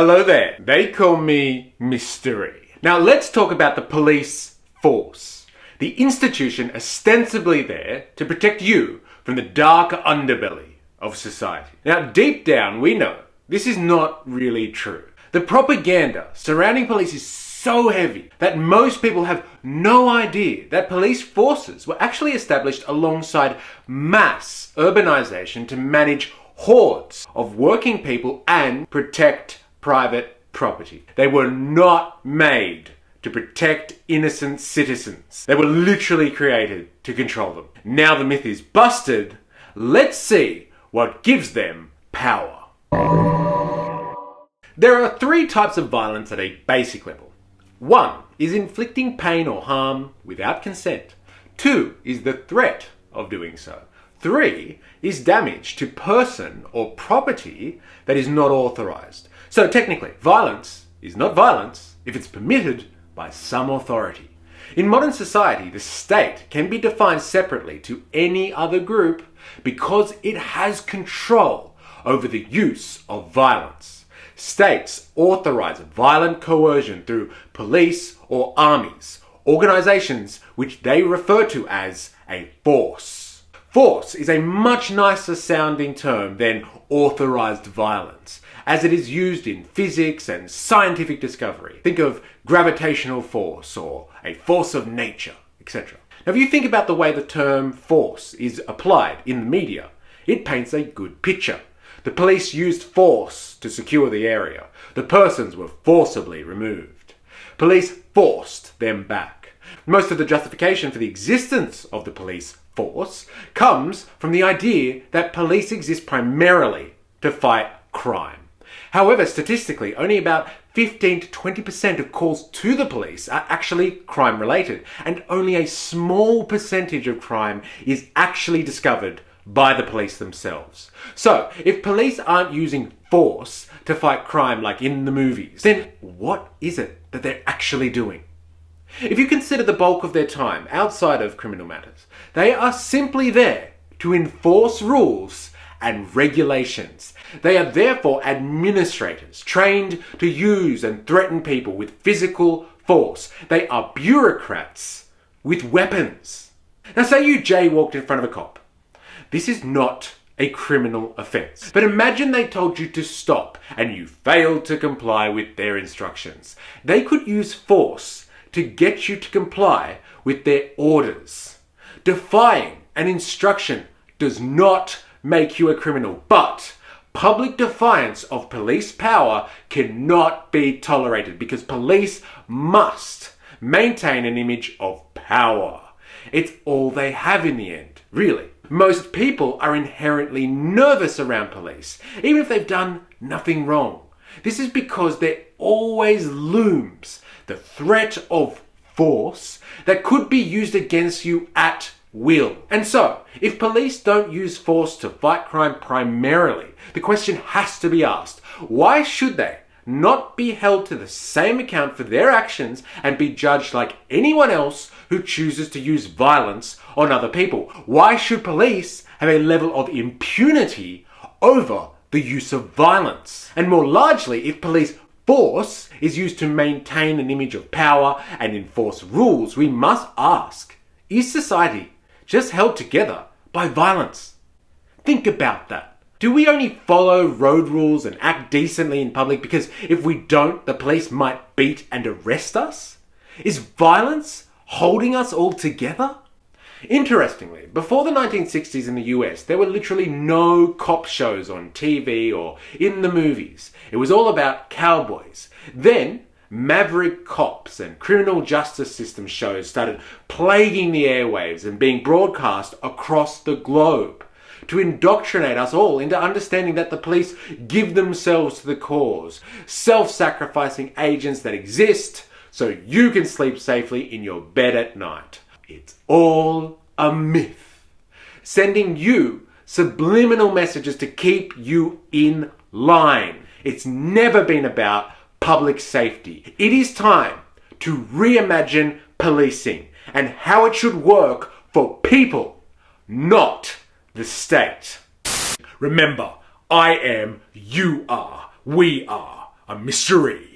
Hello there. They call me MysterE. Now let's talk about the police force. The institution ostensibly there to protect you from the dark underbelly of society. Now deep down we know this is not really true. The propaganda surrounding police is so heavy that most people have no idea that police forces were actually established alongside mass urbanization to manage hordes of working people and protect private property. They were not made to protect innocent citizens. They were literally created to control them. Now the myth is busted. Let's see what gives them power. There are three types of violence at a basic level. One is inflicting pain or harm without consent. Two is the threat of doing so. Three is damage to person or property that is not authorized. So technically, violence is not violence if it's permitted by some authority. In modern society, the state can be defined separately to any other group because it has control over the use of violence. States authorize violent coercion through police or armies, organizations which they refer to as a force. Force is a much nicer sounding term than authorized violence, as it is used in physics and scientific discovery. Think of gravitational force or a force of nature, etc. Now, if you think about the way the term force is applied in the media, it paints a good picture. The police used force to secure the area. The persons were forcibly removed. Police forced them back. Most of the justification for the existence of the police force comes from the idea that police exist primarily to fight crime. However, statistically, only about 15 to 20% of calls to the police are actually crime-related, and only a small percentage of crime is actually discovered by the police themselves. So, if police aren't using force to fight crime like in the movies, then what is it that they're actually doing? If you consider the bulk of their time outside of criminal matters, they are simply there to enforce rules and regulations. They are therefore administrators trained to use and threaten people with physical force. They are bureaucrats with weapons. Now say you jaywalked in front of a cop. This is not a criminal offence. But imagine they told you to stop and you failed to comply with their instructions. They could use force to get you to comply with their orders. Defying an instruction does not make you a criminal, but public defiance of police power cannot be tolerated because police must maintain an image of power. It's all they have in the end, really. Most people are inherently nervous around police, even if they've done nothing wrong. This is because there always looms the threat of force that could be used against you at will. And so, if police don't use force to fight crime primarily, the question has to be asked, why should they not be held to the same account for their actions and be judged like anyone else who chooses to use violence on other people? Why should police have a level of impunity over the use of violence? And more largely, if police force is used to maintain an image of power and enforce rules, we must ask, is society just held together by violence? Think about that. Do we only follow road rules and act decently in public because if we don't, the police might beat and arrest us? Is violence holding us all together? Interestingly, before the 1960s in the US, there were literally no cop shows on TV or in the movies. It was all about cowboys. Then, maverick cops and criminal justice system shows started plaguing the airwaves and being broadcast across the globe to indoctrinate us all into understanding that the police give themselves to the cause, self-sacrificing agents that exist so you can sleep safely in your bed at night. It's all a myth, sending you subliminal messages to keep you in line. It's never been about public safety. It is time to reimagine policing and how it should work for people, not the state. Remember, I am, you are, we are. a mystery.